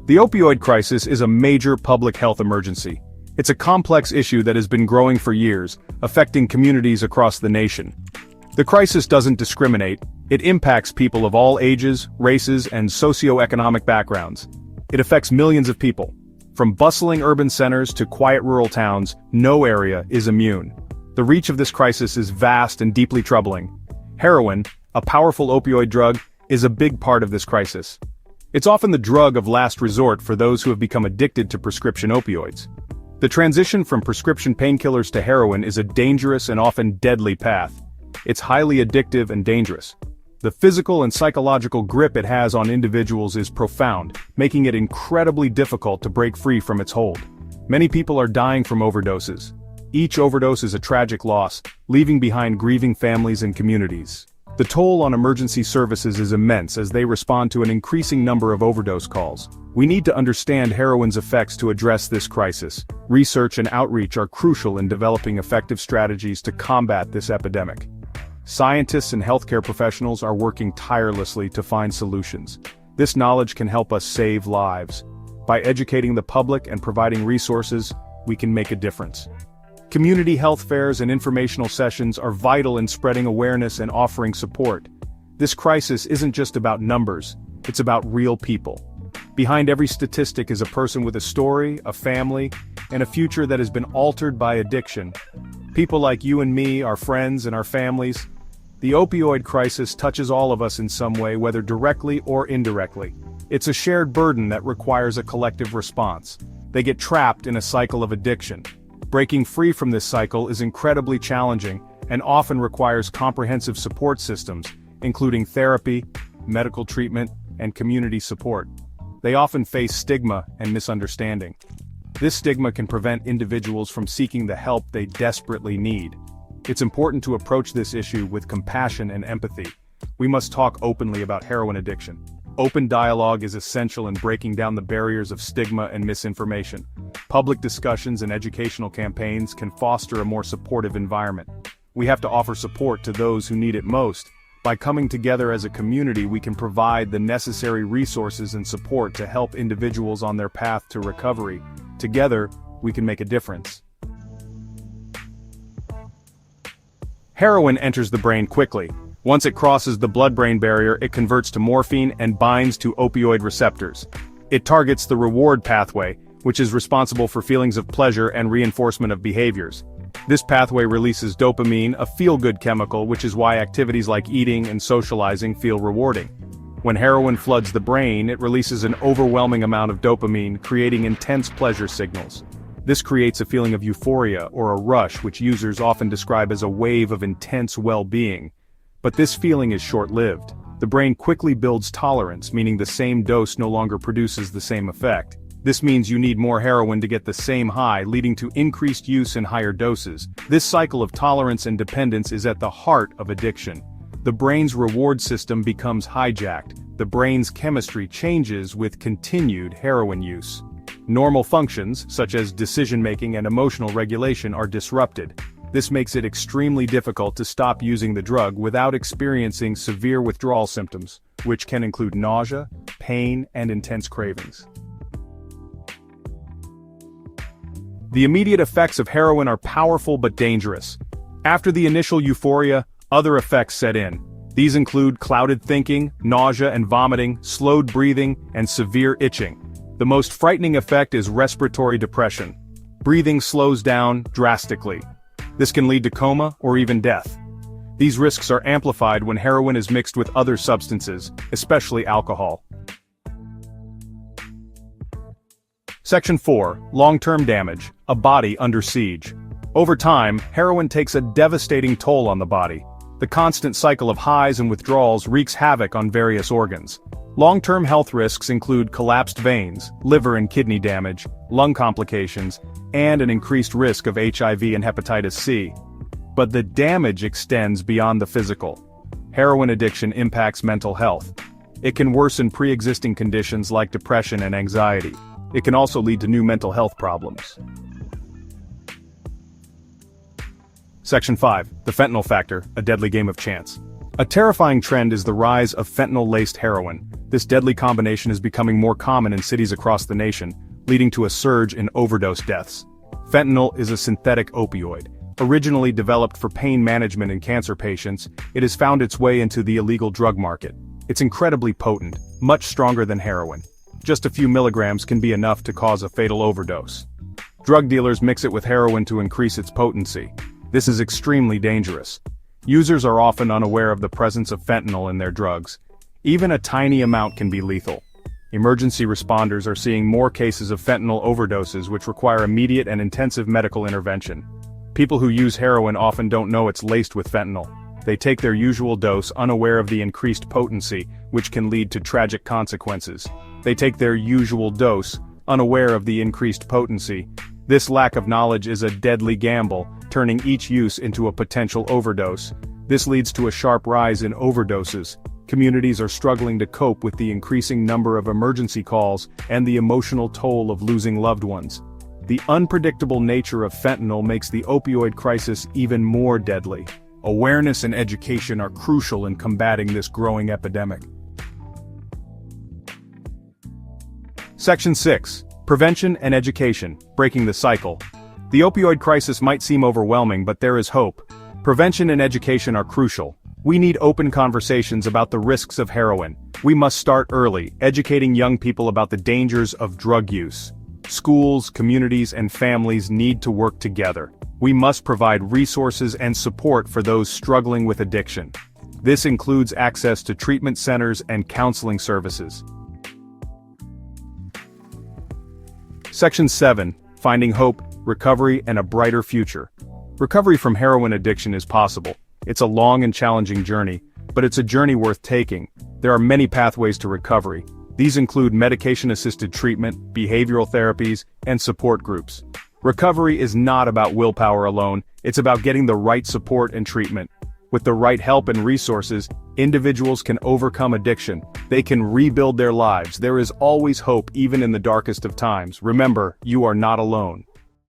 The opioid crisis is a major public health emergency. It's a complex issue that has been growing for years, affecting communities across the nation. The crisis doesn't discriminate, it impacts people of all ages, races, and socioeconomic backgrounds. It affects millions of people. From bustling urban centers to quiet rural towns, no area is immune. The reach of this crisis is vast and deeply troubling. Heroin, a powerful opioid drug, is a big part of this crisis. It's often the drug of last resort for those who have become addicted to prescription opioids. The transition from prescription painkillers to heroin is a dangerous and often deadly path. It's highly addictive and dangerous. The physical and psychological grip it has on individuals is profound, making it incredibly difficult to break free from its hold. Many people are dying from overdoses. Each overdose is a tragic loss, leaving behind grieving families and communities. The toll on emergency services is immense as they respond to an increasing number of overdose calls. We need to understand heroin's effects to address this crisis. Research and outreach are crucial in developing effective strategies to combat this epidemic. Scientists and healthcare professionals are working tirelessly to find solutions. This knowledge can help us save lives. By educating the public and providing resources, we can make a difference. Community health fairs and informational sessions are vital in spreading awareness and offering support. This crisis isn't just about numbers, it's about real people. Behind every statistic is a person with a story, a family, and a future that has been altered by addiction. People like you and me, our friends and our families. The opioid crisis touches all of us in some way, whether directly or indirectly. It's a shared burden that requires a collective response. They get trapped in a cycle of addiction. Breaking free from this cycle is incredibly challenging and often requires comprehensive support systems, including therapy, medical treatment, and community support. They often face stigma and misunderstanding. This stigma can prevent individuals from seeking the help they desperately need. It's important to approach this issue with compassion and empathy. We must talk openly about heroin addiction. Open dialogue is essential in breaking down the barriers of stigma and misinformation. Public discussions and educational campaigns can foster a more supportive environment. We have to offer support to those who need it most. By coming together as a community, we can provide the necessary resources and support to help individuals on their path to recovery. Together, we can make a difference. Heroin enters the brain quickly. Once it crosses the blood-brain barrier, it converts to morphine and binds to opioid receptors. It targets the reward pathway, which is responsible for feelings of pleasure and reinforcement of behaviors. This pathway releases dopamine, a feel-good chemical, which is why activities like eating and socializing feel rewarding. When heroin floods the brain, it releases an overwhelming amount of dopamine, creating intense pleasure signals. This creates a feeling of euphoria or a rush, which users often describe as a wave of intense well-being. But this feeling is short-lived. The brain quickly builds tolerance, meaning the same dose no longer produces the same effect. This means you need more heroin to get the same high, leading to increased use in higher doses. This cycle of tolerance and dependence is at the heart of addiction. The brain's reward system becomes hijacked. The brain's chemistry changes with continued heroin use. Normal functions, such as decision-making and emotional regulation, are disrupted. This makes it extremely difficult to stop using the drug without experiencing severe withdrawal symptoms, which can include nausea, pain, and intense cravings. The immediate effects of heroin are powerful but dangerous. After the initial euphoria, other effects set in. These include clouded thinking, nausea and vomiting, slowed breathing, and severe itching. The most frightening effect is respiratory depression. Breathing slows down drastically. This can lead to coma or even death. These risks are amplified when heroin is mixed with other substances, especially alcohol. Section 4. Long-term damage, a body under siege. Over time, heroin takes a devastating toll on the body. The constant cycle of highs and withdrawals wreaks havoc on various organs. Long-term health risks include collapsed veins, liver and kidney damage, lung complications, and an increased risk of HIV and hepatitis C. But the damage extends beyond the physical. Heroin addiction impacts mental health. It can worsen pre-existing conditions like depression and anxiety. It can also lead to new mental health problems. Section 5. The fentanyl factor, a deadly game of chance. A terrifying trend is the rise of fentanyl-laced heroin. This deadly combination is becoming more common in cities across the nation, leading to a surge in overdose deaths. Fentanyl is a synthetic opioid. Originally developed for pain management in cancer patients, it has found its way into the illegal drug market. It's incredibly potent, much stronger than heroin. Just a few milligrams can be enough to cause a fatal overdose. Drug dealers mix it with heroin to increase its potency. This is extremely dangerous. Users are often unaware of the presence of fentanyl in their drugs. Even a tiny amount can be lethal. Emergency responders are seeing more cases of fentanyl overdoses which require immediate and intensive medical intervention. People who use heroin often don't know it's laced with fentanyl. They take their usual dose unaware of the increased potency, which can lead to tragic consequences. This lack of knowledge is a deadly gamble, turning each use into a potential overdose. This leads to a sharp rise in overdoses. Communities are struggling to cope with the increasing number of emergency calls and the emotional toll of losing loved ones. The unpredictable nature of fentanyl makes the opioid crisis even more deadly. Awareness and education are crucial in combating this growing epidemic. Section 6. Prevention and Education, Breaking the Cycle. The opioid crisis might seem overwhelming, but there is hope. Prevention and education are crucial. We need open conversations about the risks of heroin. We must start early, educating young people about the dangers of drug use. Schools, communities, and families need to work together. We must provide resources and support for those struggling with addiction. This includes access to treatment centers and counseling services. Section 7. Finding Hope, Recovery, and a Brighter Future. Recovery from heroin addiction is possible. It's a long and challenging journey, but it's a journey worth taking. There are many pathways to recovery. These include medication-assisted treatment, behavioral therapies, and support groups. Recovery is not about willpower alone, it's about getting the right support and treatment. With the right help and resources, individuals can overcome addiction. They can rebuild their lives. There is always hope even in the darkest of times. Remember, you are not alone.